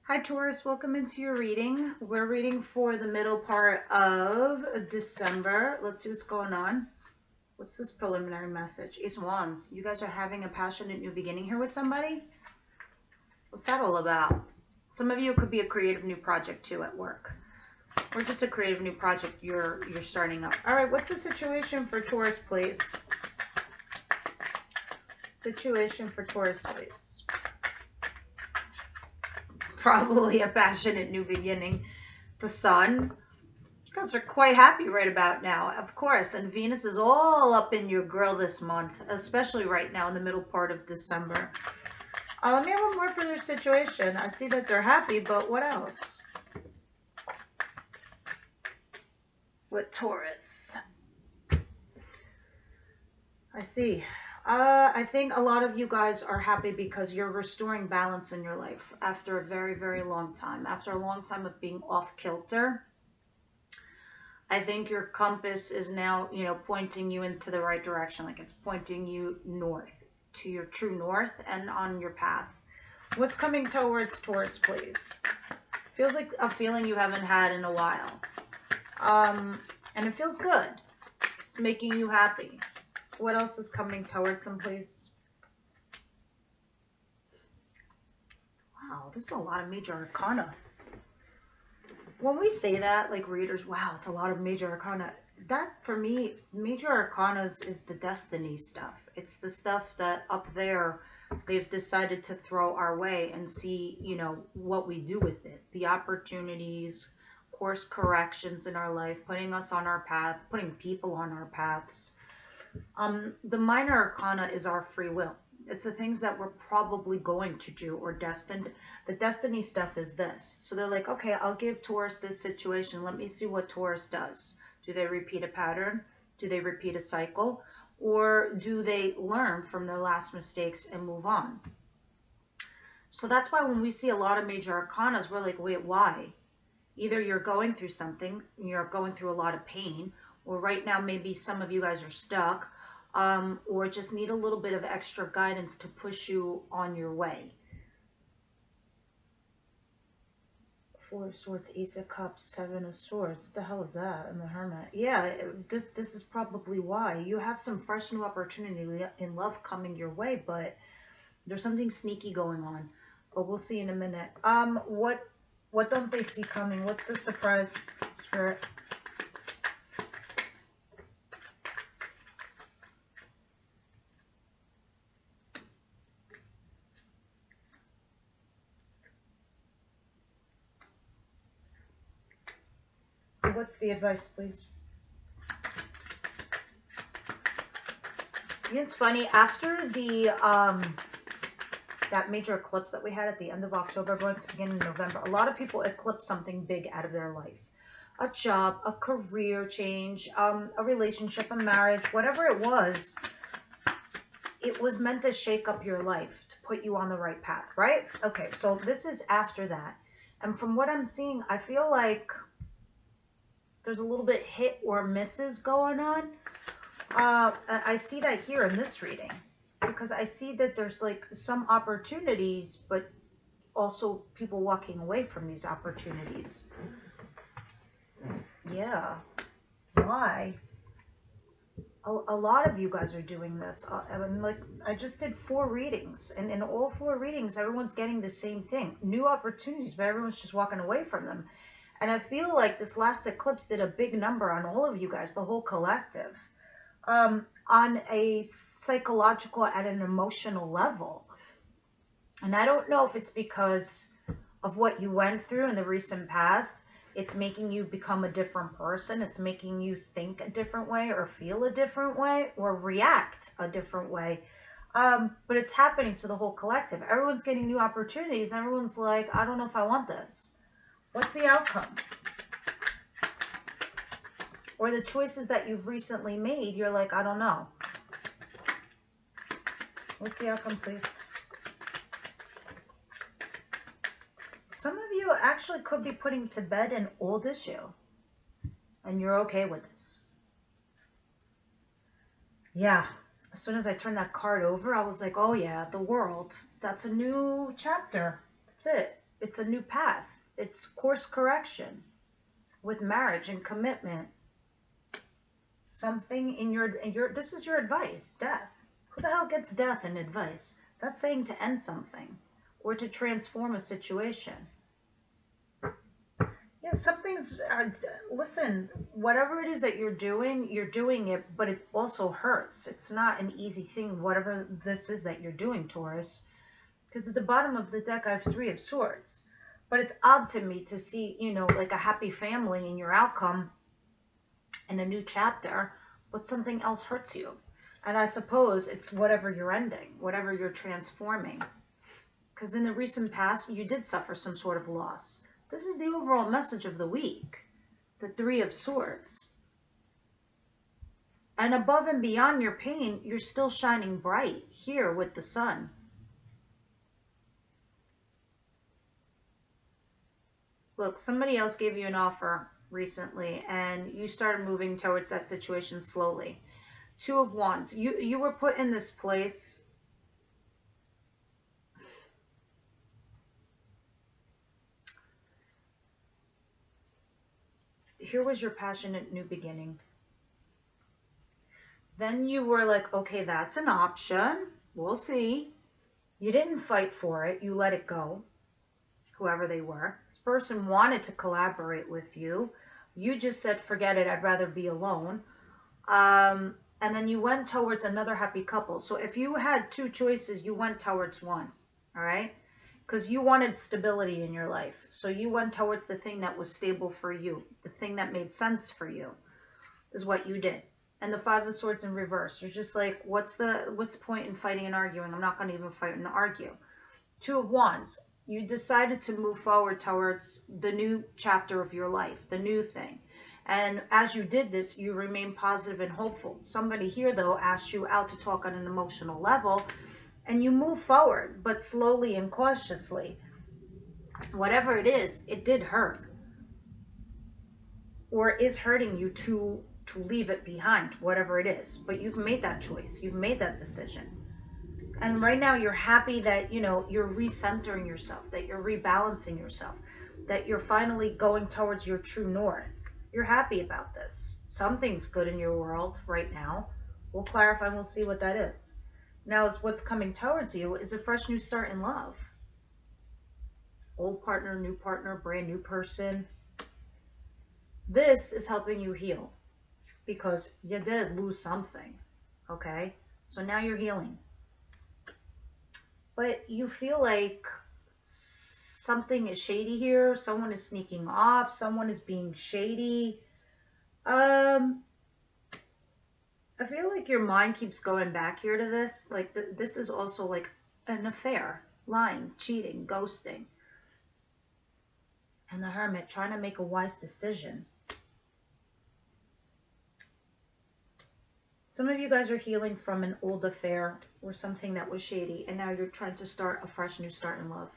Hi Taurus, welcome into your reading. We're reading for the middle part of December. Let's see what's going on. What's this preliminary message? Ace of Wands. You guys are having a passionate new beginning here with somebody? What's that all about? Some of you, it could be a creative new project too at work. Or just a creative new project you're starting up. All right, what's the situation for Taurus, please? Situation for Taurus, please. Probably a passionate new beginning. The Sun. You guys are quite happy right about now, of course. And Venus is all up in your grill this month, especially right now in the middle part of December. Let me have one more for their situation. I see that they're happy, but what else? With Taurus. I see. I think a lot of you guys are happy because you're restoring balance in your life after a very, very long time. After a long time of being off kilter, I think your compass is now, pointing you into the right direction. Like it's pointing you north, to your true north and on your path. What's coming towards Taurus, please? Feels like a feeling you haven't had in a while. And it feels good. It's making you happy. What else is coming towards them, please? Wow, this is a lot of major arcana. When we say that, like readers, wow, it's a lot of major arcana. That, for me, major arcanas is the destiny stuff. It's the stuff that up there they've decided to throw our way and see, what we do with it. The opportunities, course corrections in our life, putting us on our path, putting people on our paths. The minor arcana is our free will. It's the things that we're probably going to do or destined. The destiny stuff is this. So they're like, okay, I'll give Taurus this situation. Let me see what Taurus does. Do they repeat a pattern? Do they repeat a cycle? Or do they learn from their last mistakes and move on? So that's why when we see a lot of major arcanas, we're like, wait, why? Either you're going through something, you're going through a lot of pain, or right now maybe some of you guys are stuck, or just need a little bit of extra guidance to push you on your way. Four of Swords, Ace of Cups, Seven of Swords. What the hell is that? And the Hermit. Yeah, this is probably why. You have some fresh new opportunity in love coming your way, but there's something sneaky going on. But we'll see in a minute. What don't they see coming? What's the surprise, Spirit? What's the advice, please? It's funny, after the that major eclipse that we had at the end of October going to beginning of November, a lot of people eclipsed something big out of their life. A job, a career change, a relationship, a marriage, whatever it was meant to shake up your life, to put you on the right path, right? Okay, so this is after that. And from what I'm seeing, I feel like there's a little bit hit or misses going on. I see that here in this reading, because I see that there's like some opportunities, but also people walking away from these opportunities. Yeah. Why? A lot of you guys are doing this. I mean, like, I just did 4 readings, and in all 4 readings, everyone's getting the same thing. New opportunities, but everyone's just walking away from them. And I feel like this last eclipse did a big number on all of you guys, the whole collective, on a psychological and an emotional level. And I don't know if it's because of what you went through in the recent past. It's making you become a different person. It's making you think a different way or feel a different way or react a different way. But it's happening to the whole collective. Everyone's getting new opportunities. Everyone's like, I don't know if I want this. What's the outcome? Or the choices that you've recently made, you're like, I don't know. What's the outcome, please? Some of you actually could be putting to bed an old issue, and you're okay with this. Yeah, as soon as I turned that card over, I was like, oh yeah, the world. That's a new chapter. That's it. It's a new path. It's course correction with marriage and commitment. Something in your this is your advice, death. Who the hell gets death in advice? That's saying to end something or to transform a situation. Yeah, something's, listen, whatever it is that you're doing it, but it also hurts. It's not an easy thing, whatever this is that you're doing, Taurus. Because at the bottom of the deck, I have Three of Swords. But it's odd to me to see, you know, like a happy family in your outcome and a new chapter, but something else hurts you. And I suppose it's whatever you're ending, whatever you're transforming. Because in the recent past, you did suffer some sort of loss. This is the overall message of the week. The Three of Swords. And above and beyond your pain, you're still shining bright here with the sun. Look, somebody else gave you an offer recently and you started moving towards that situation slowly. Two of Wands. You were put in this place. Here was your passionate new beginning. Then you were like, okay, that's an option. We'll see. You didn't fight for it. You let it go. Whoever they were. This person wanted to collaborate with you. You just said, forget it. I'd rather be alone. And then you went towards another happy couple. So if you had two choices, you went towards one. All right? Because you wanted stability in your life. So you went towards the thing that was stable for you. The thing that made sense for you is what you did. And the Five of Swords in reverse. You're just like, what's the point in fighting and arguing? I'm not going to even fight and argue. Two of Wands. You decided to move forward towards the new chapter of your life, the new thing. And as you did this, you remain positive and hopeful. Somebody here, though, asked you out to talk on an emotional level, and you move forward, but slowly and cautiously. Whatever it is, it did hurt. Or is hurting you to leave it behind, whatever it is. But you've made that choice. You've made that decision. And right now you're happy that, you know, you're recentering yourself, that you're rebalancing yourself, that you're finally going towards your true north. You're happy about this. Something's good in your world right now. We'll clarify and we'll see what that is. Now, what's coming towards you is a fresh new start in love. Old partner, new partner, brand new person. This is helping you heal because you did lose something, okay? So now you're healing. But you feel like something is shady here. Someone is sneaking off. Someone is being shady. I feel like your mind keeps going back here to this. Like this is also like an affair. Lying, cheating, ghosting. And the Hermit trying to make a wise decision. Some of you guys are healing from an old affair or something that was shady, and now you're trying to start a fresh new start in love.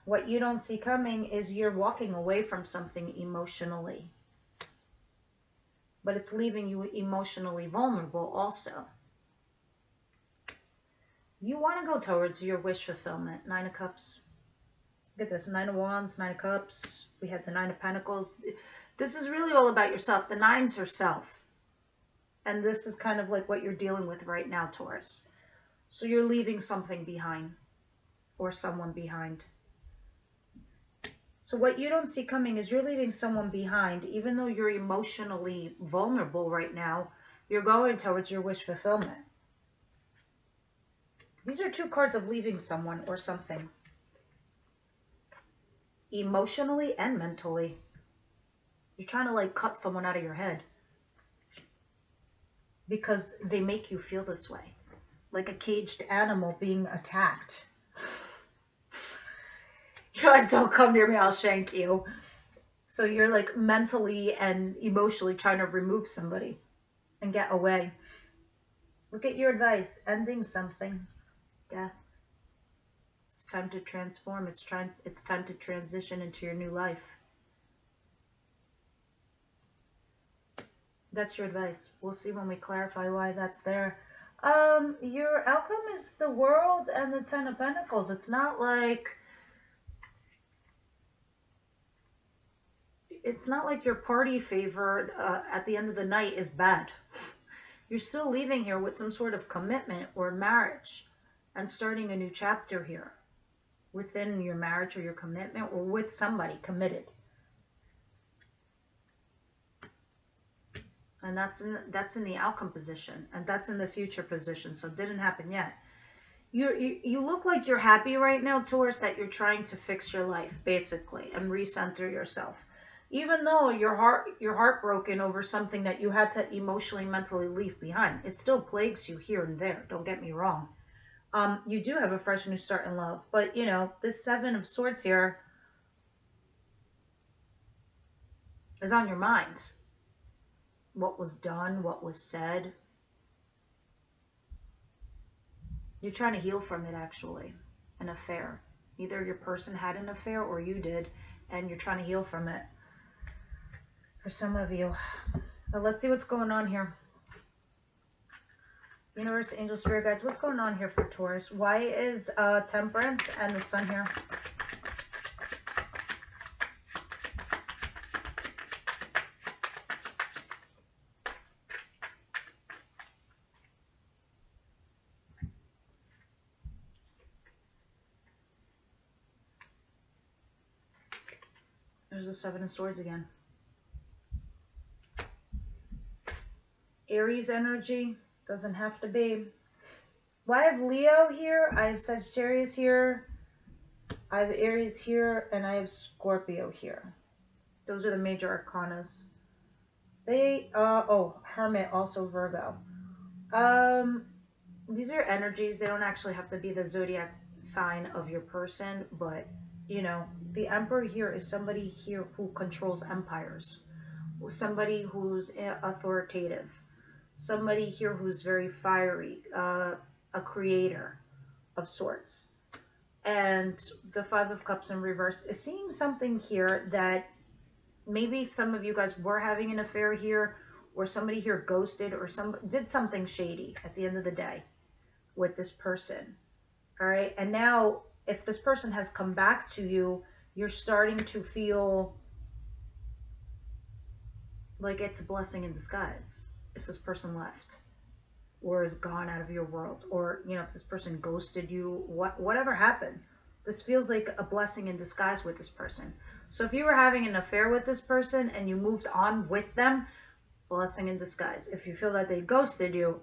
What you don't see coming is you're walking away from something emotionally. But it's leaving you emotionally vulnerable also. You want to go towards your wish fulfillment. Nine of Cups. Look at this. Nine of Wands, Nine of Cups. We have the Nine of Pentacles. This is really all about yourself. The nines are self. And this is kind of like what you're dealing with right now, Taurus. So you're leaving something behind. Or someone behind. So what you don't see coming is you're leaving someone behind. Even though you're emotionally vulnerable right now, you're going towards your wish fulfillment. These are two cards of leaving someone or something. Emotionally and mentally. You're trying to like cut someone out of your head. Because they make you feel this way. Like a caged animal being attacked. You're like, don't come near me, I'll shank you. So you're like mentally and emotionally trying to remove somebody and get away. Look at your advice. Ending something. Death. It's time to transform. It's time to transition into your new life. That's your advice. We'll see when we clarify why that's there. Your outcome is the world and the Ten of Pentacles. It's not like your party favor at the end of the night is bad. You're still leaving here with some sort of commitment or marriage and starting a new chapter here within your marriage or your commitment or with somebody committed. And that's in the outcome position, and that's in the future position, so it didn't happen yet. You look like you're happy right now, Taurus, that you're trying to fix your life basically and recenter yourself. Even though you're heartbroken over something that you had to emotionally, mentally leave behind, it still plagues you here and there. Don't get me wrong. You do have a fresh new start in love, but you know this Seven of Swords here is on your mind. What was done, what was said. You're trying to heal from it, actually. An affair. Either your person had an affair or you did, and you're trying to heal from it. For some of you. But let's see what's going on here. Universe, angel, spirit guides, what's going on here for Taurus? Why is Temperance and the Sun here? There's the Seven of Swords again. Aries energy. Doesn't have to be. Well, I have Leo here. I have Sagittarius here. I have Aries here. And I have Scorpio here. Those are the major arcanas. Hermit, also Virgo. These are energies. They don't actually have to be the zodiac sign of your person, but you know, the Emperor here is somebody here who controls empires, somebody who's authoritative, somebody here who's very fiery, a creator of sorts. And the Five of Cups in reverse is seeing something here that maybe some of you guys were having an affair here, or somebody here ghosted, or did something shady at the end of the day with this person. All right. And now if this person has come back to you, you're starting to feel like it's a blessing in disguise if this person left or is gone out of your world, or you know, if this person ghosted you, whatever happened, this feels like a blessing in disguise with this person. So if you were having an affair with this person and you moved on with them, blessing in disguise. If you feel that they ghosted you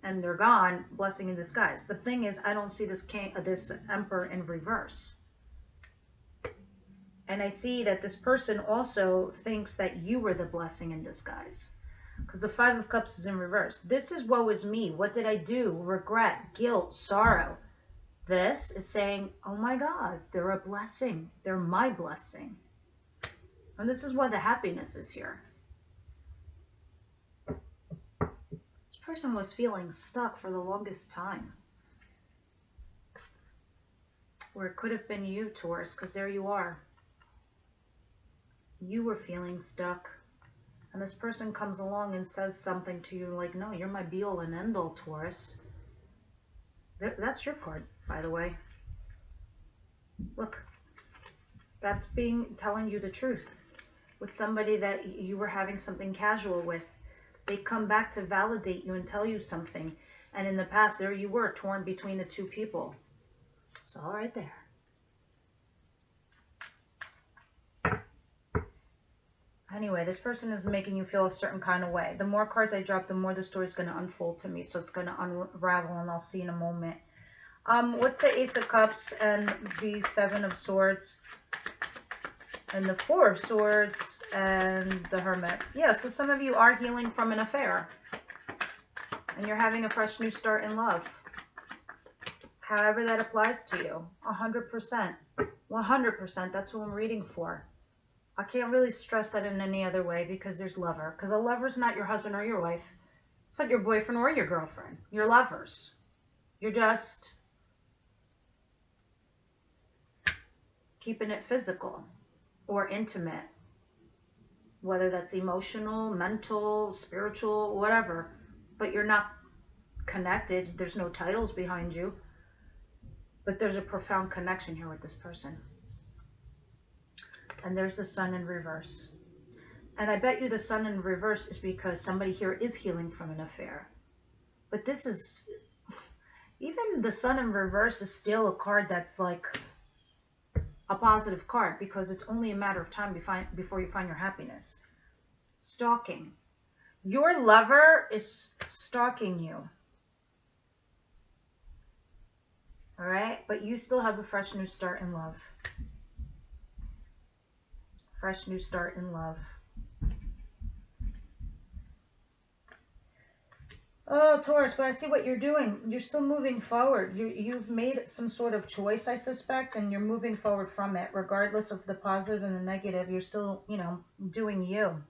and they're gone, blessing in disguise. The thing is, I don't see this Emperor in reverse. And I see that this person also thinks that you were the blessing in disguise. Because the Five of Cups is in reverse. This is woe is me. What did I do? Regret, guilt, sorrow. This is saying, oh my God, they're a blessing. They're my blessing. And this is why the happiness is here. This person was feeling stuck for the longest time. Or it could have been you, Taurus, because there you are. You were feeling stuck. And this person comes along and says something to you like, no, you're my be-all and end-all, Taurus. That's your card, by the way. Look, that's telling you the truth. With somebody that you were having something casual with, they come back to validate you and tell you something. And in the past, there you were, torn between the two people. It's all right there. Anyway, this person is making you feel a certain kind of way. The more cards I drop, the more the story's going to unfold to me. So it's going to unravel, and I'll see in a moment. What's the Ace of Cups and the Seven of Swords and the Four of Swords and the Hermit? Yeah, so some of you are healing from an affair. And you're having a fresh new start in love. However that applies to you. 100%. 100%. That's what I'm reading for. I can't really stress that in any other way because there's lover. Because a lover's not your husband or your wife. It's not your boyfriend or your girlfriend. You're lovers. You're just keeping it physical or intimate. Whether that's emotional, mental, spiritual, whatever. But you're not connected. There's no titles behind you, but there's a profound connection here with this person. And there's the Sun in reverse. And I bet you the Sun in reverse is because somebody here is healing from an affair. But this is, even the Sun in reverse is still a card that's like a positive card, because it's only a matter of time before you find your happiness. Stalking. Your lover is stalking you. All right? But you still have a fresh new start in love. Fresh new start in love. Oh, Taurus, but I see what you're doing. You're still moving forward. You've made some sort of choice, I suspect, and you're moving forward from it. Regardless of the positive and the negative, you're still, you know, doing you.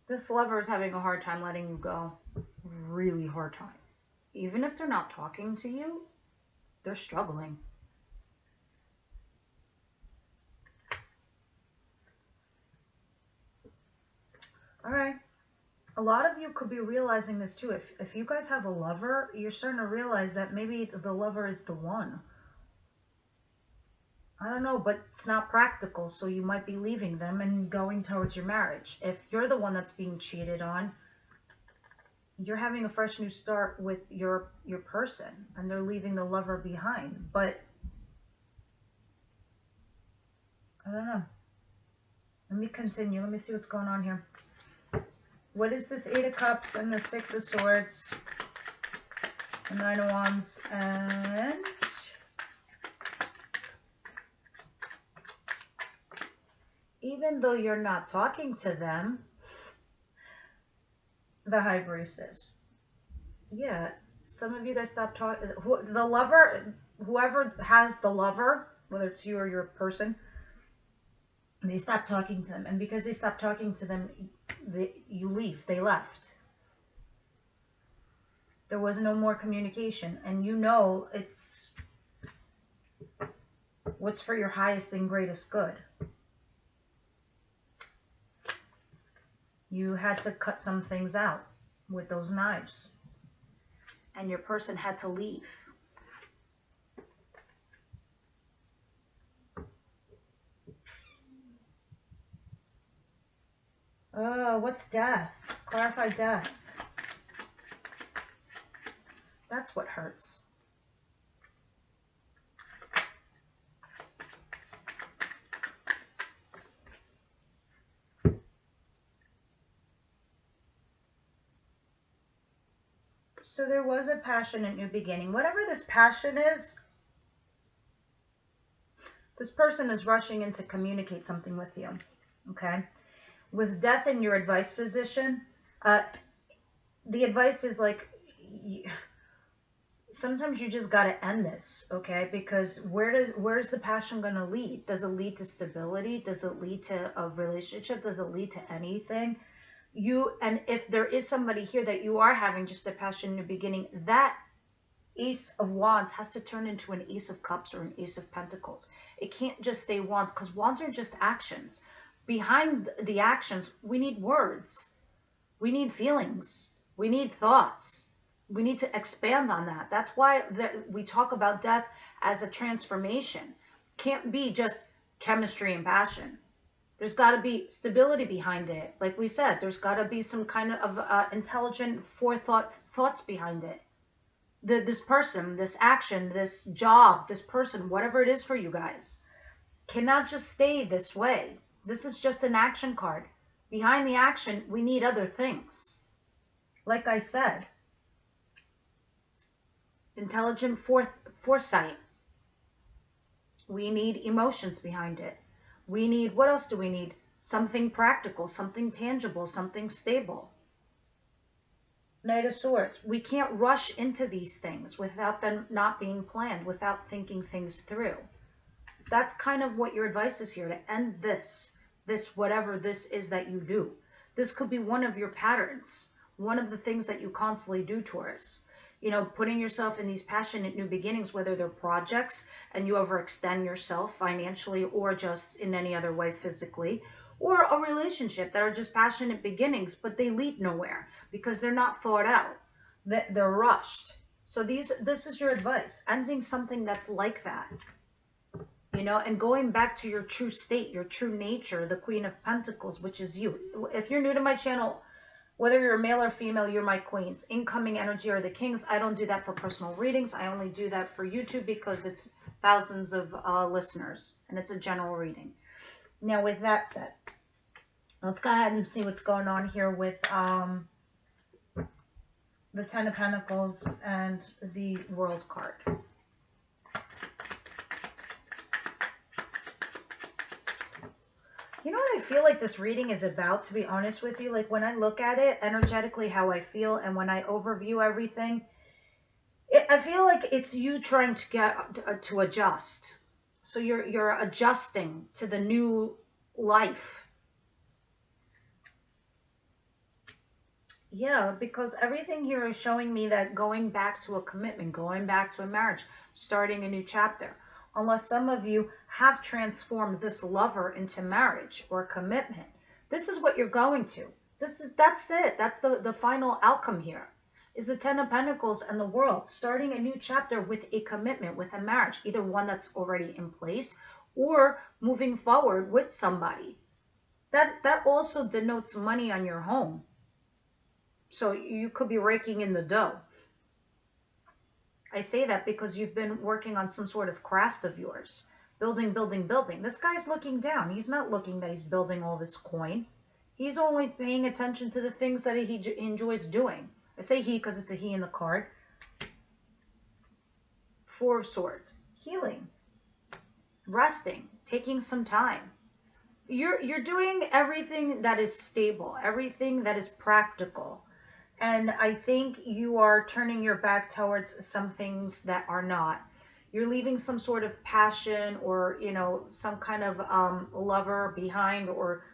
This lover is having a hard time letting you go. Really hard time. Even if they're not talking to you, they're struggling. All right. A lot of you could be realizing this too. If you guys have a lover, you're starting to realize that maybe the lover is the one. I don't know, but it's not practical, so you might be leaving them and going towards your marriage. If you're the one that's being cheated on, you're having a fresh new start with your person, and they're leaving the lover behind. But I don't know. Let me continue. Let me see what's going on here. What is this Eight of Cups and the Six of Swords, the Nine of Wands, and even though you're not talking to them, the High Priestess. Yeah, some of you guys stop talking. The lover, whoever has the lover, whether it's you or your person, they stop talking to them. And because they stop talking to them, you leave. They left. There was no more communication. And you know it's what's for your highest and greatest good. You had to cut some things out with those knives. And your person had to leave. Oh, what's death? Clarify death. That's what hurts. So there was a passionate new beginning. Whatever this passion is, this person is rushing in to communicate something with you, okay? With death in your advice position, the advice is like, sometimes you just got to end this, okay? Because where's the passion going to lead? Does it lead to stability? Does it lead to a relationship? Does it lead to anything? And if there is somebody here that you are having just a passion in the beginning, that Ace of Wands has to turn into an Ace of Cups or an Ace of Pentacles. It can't just stay Wands, because Wands are just actions. Behind the actions, we need words. We need feelings. We need thoughts. We need to expand on that. That's why we talk about death as a transformation. Can't be just chemistry and passion. There's got to be stability behind it. Like we said, there's got to be some kind of intelligent thoughts behind it. This person, this action, this job, this person, whatever it is for you guys, cannot just stay this way. This is just an action card. Behind the action, we need other things. Like I said, intelligent foresight. We need emotions behind it. We need, what else do we need? Something practical, something tangible, something stable. Knight of Swords. We can't rush into these things without them not being planned, without thinking things through. That's kind of what your advice is here, to end this whatever this is that you do. This could be one of your patterns, one of the things that you constantly do, Taurus. You know, putting yourself in these passionate new beginnings, whether they're projects and you overextend yourself financially or just in any other way physically, or a relationship that are just passionate beginnings, but they lead nowhere because they're not thought out. They're rushed. So this is your advice: ending something that's like that, and going back to your true state, your true nature, the Queen of Pentacles, which is you. If you're new to my channel, whether you're male or female, you're my queens. Incoming energy are the kings. I don't do that for personal readings. I only do that for YouTube because it's thousands of listeners and it's a general reading. Now, with that said, let's go ahead and see what's going on here with the Ten of Pentacles and the World card. You know what I feel like this reading is about, to be honest with you? Like when I look at it energetically, how I feel, and when I overview everything, I feel like it's you trying to get to adjust. So you're adjusting to the new life. Yeah, because everything here is showing me that going back to a commitment, going back to a marriage, starting a new chapter. Unless some of you have transformed this lover into marriage or commitment. This is what you're going to. That's it. That's the final outcome here. Is the Ten of Pentacles and the World, starting a new chapter with a commitment, with a marriage, either one that's already in place or moving forward with somebody. That also denotes money on your home. So you could be raking in the dough. I say that because you've been working on some sort of craft of yours. Building, building, building. This guy's looking down. He's not looking that he's building all this coin. He's only paying attention to the things that he enjoys doing. I say he because it's a he in the card. Four of Swords. Healing. Resting. Taking some time. You're doing everything that is stable. Everything that is practical. And I think you are turning your back towards some things that are not. You're leaving some sort of passion or, some kind of lover behind, or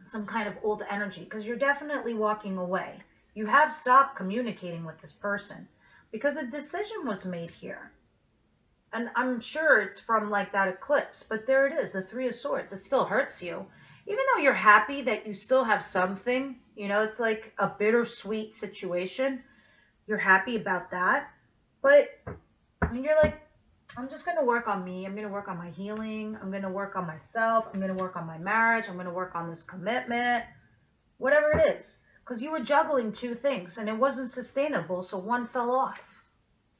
some kind of old energy, because you're definitely walking away. You have stopped communicating with this person because a decision was made here. And I'm sure it's from like that eclipse, but there it is, the Three of Swords. It still hurts you. Even though you're happy that you still have something, it's like a bittersweet situation. You're happy about that. But you're like, I'm just going to work on me. I'm going to work on my healing. I'm going to work on myself. I'm going to work on my marriage. I'm going to work on this commitment. Whatever it is. Because you were juggling two things and it wasn't sustainable, so one fell off.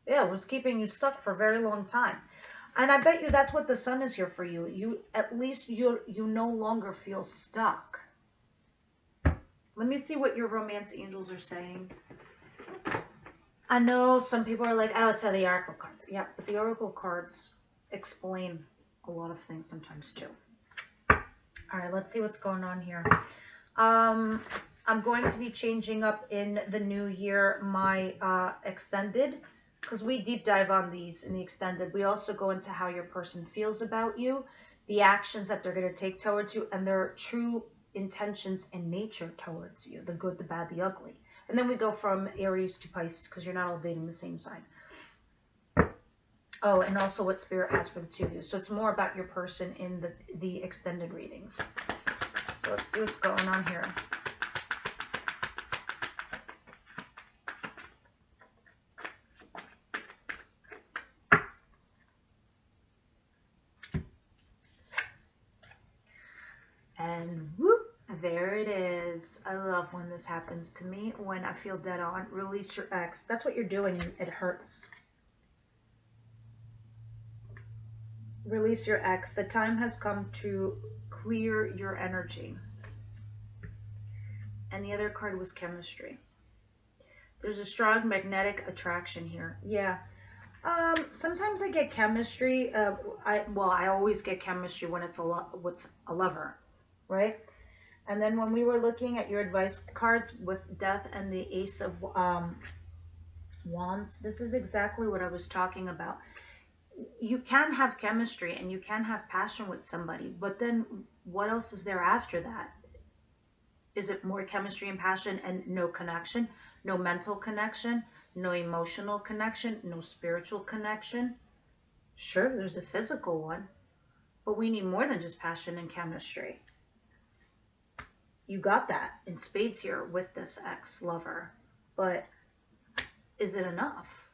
Yeah, it was keeping you stuck for a very long time. And I bet you that's what the Sun is here for you. You, at least you no longer feel stuck. Let me see what your romance angels are saying. I know some people are like, oh, it's the Oracle cards. Yeah, but the Oracle cards explain a lot of things sometimes too. All right, let's see what's going on here. I'm going to be changing up in the new year my extended, because we deep dive on these in the extended. We also go into how your person feels about you, the actions that they're going to take towards you, and their true intentions and nature towards you, the good, the bad, the ugly. And then we go from Aries to Pisces, because you're not all dating the same sign. Oh, and also what Spirit has for the two of you. So it's more about your person in the extended readings. So let's see what's going on here. And whoop, there it is. I love when this happens to me, when I feel dead on. Release your ex. That's what you're doing. It hurts. Release your ex. The time has come to clear your energy. And the other card was chemistry. There's a strong magnetic attraction here. Yeah. Sometimes I get chemistry. I always get chemistry when it's a lover, right? And then when we were looking at your advice cards with Death and the Ace of Wands, this is exactly what I was talking about. You can have chemistry and you can have passion with somebody, but then what else is there after that? Is it more chemistry and passion and no connection, no mental connection, no emotional connection, no spiritual connection? Sure, there's a physical one, but we need more than just passion and chemistry. You got that in spades here with this ex-lover. But is it enough?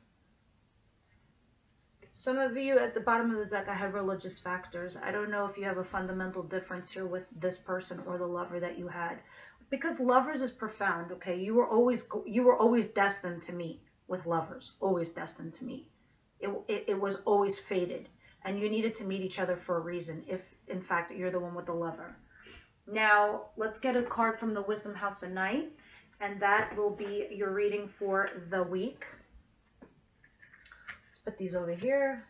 Some of you at the bottom of the deck, I have religious factors. I don't know if you have a fundamental difference here with this person or the lover that you had. Because lovers is profound, okay? You were always destined to meet with lovers. Always destined to meet. It was always fated. And you needed to meet each other for a reason, if in fact you're the one with the lover. Now, let's get a card from the Wisdom House tonight, and that will be your reading for the week. Let's put these over here.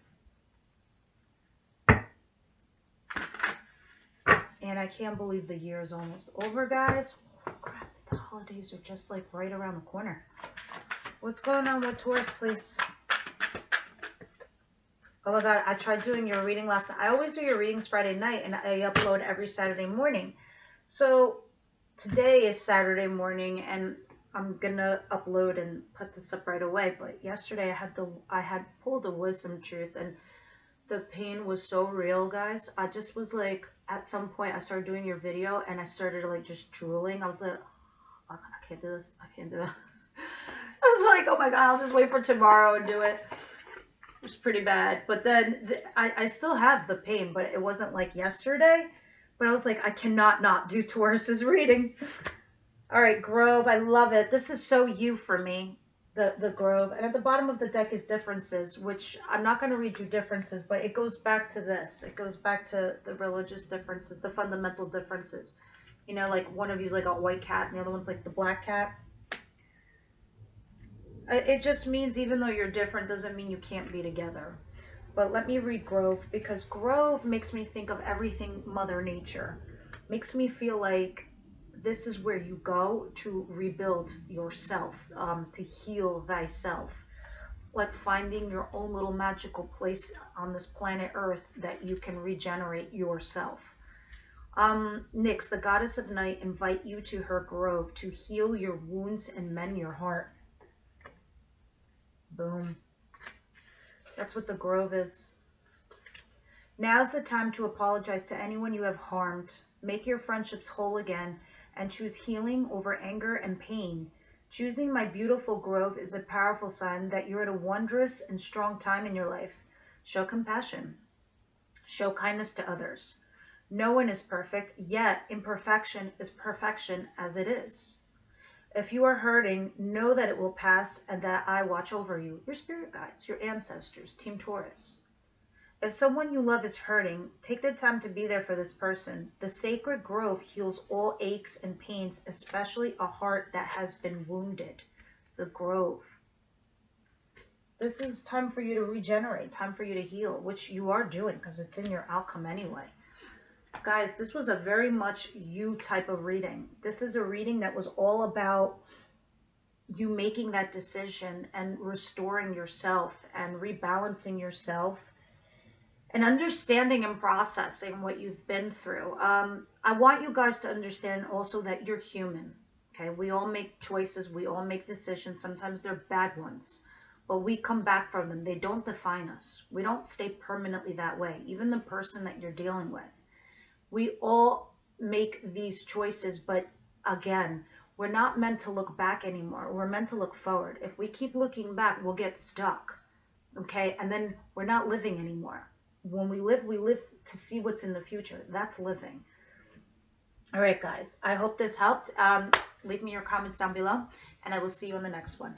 And I can't believe the year is almost over, guys. Oh, crap, the holidays are just like right around the corner. What's going on with Taurus, please? Oh my God, I tried doing your reading last night. I always do your readings Friday night, and I upload every Saturday morning. So today is Saturday morning, and I'm gonna upload and put this up right away. But yesterday I had pulled a wisdom truth, and the pain was so real, guys. I just was like, at some point I started doing your video, and I started like just drooling. I was like, oh, I can't do this. I can't do it. I was like, oh my God, I'll just wait for tomorrow and do it. It was pretty bad. But then I still have the pain, but it wasn't like yesterday. But I was like, I cannot not do Taurus's reading. All right, Grove, I love it. This is so you for me, the Grove. And at the bottom of the deck is differences, which I'm not going to read you differences, but it goes back to this. It goes back to the religious differences, the fundamental differences. You know, like one of you's like a white cat and the other one's like the black cat. It just means even though you're different doesn't mean you can't be together. But let me read Grove, because Grove makes me think of everything Mother Nature. Makes me feel like this is where you go to rebuild yourself, to heal thyself. Like finding your own little magical place on this planet Earth that you can regenerate yourself. Nyx, the goddess of night, invite you to her grove to heal your wounds and mend your heart. Boom. That's what the grove is. Now's the time to apologize to anyone you have harmed. Make your friendships whole again and choose healing over anger and pain. Choosing my beautiful grove is a powerful sign that you're at a wondrous and strong time in your life. Show compassion. Show kindness to others. No one is perfect, yet imperfection is perfection as it is. If you are hurting, know that it will pass and that I watch over you, your spirit guides, your ancestors, Team Taurus. If someone you love is hurting, take the time to be there for this person. The sacred grove heals all aches and pains, especially a heart that has been wounded. The grove. This is time for you to regenerate, time for you to heal, which you are doing because it's in your outcome anyway. Guys, this was a very much you type of reading. This is a reading that was all about you making that decision and restoring yourself and rebalancing yourself and understanding and processing what you've been through. I want you guys to understand also that you're human. Okay, we all make choices. We all make decisions. Sometimes they're bad ones, but we come back from them. They don't define us. We don't stay permanently that way. Even the person that you're dealing with. We all make these choices, but again, we're not meant to look back anymore. We're meant to look forward. If we keep looking back, we'll get stuck, okay? And then we're not living anymore. When we live to see what's in the future. That's living. All right, guys, I hope this helped. Leave me your comments down below, and I will see you on the next one.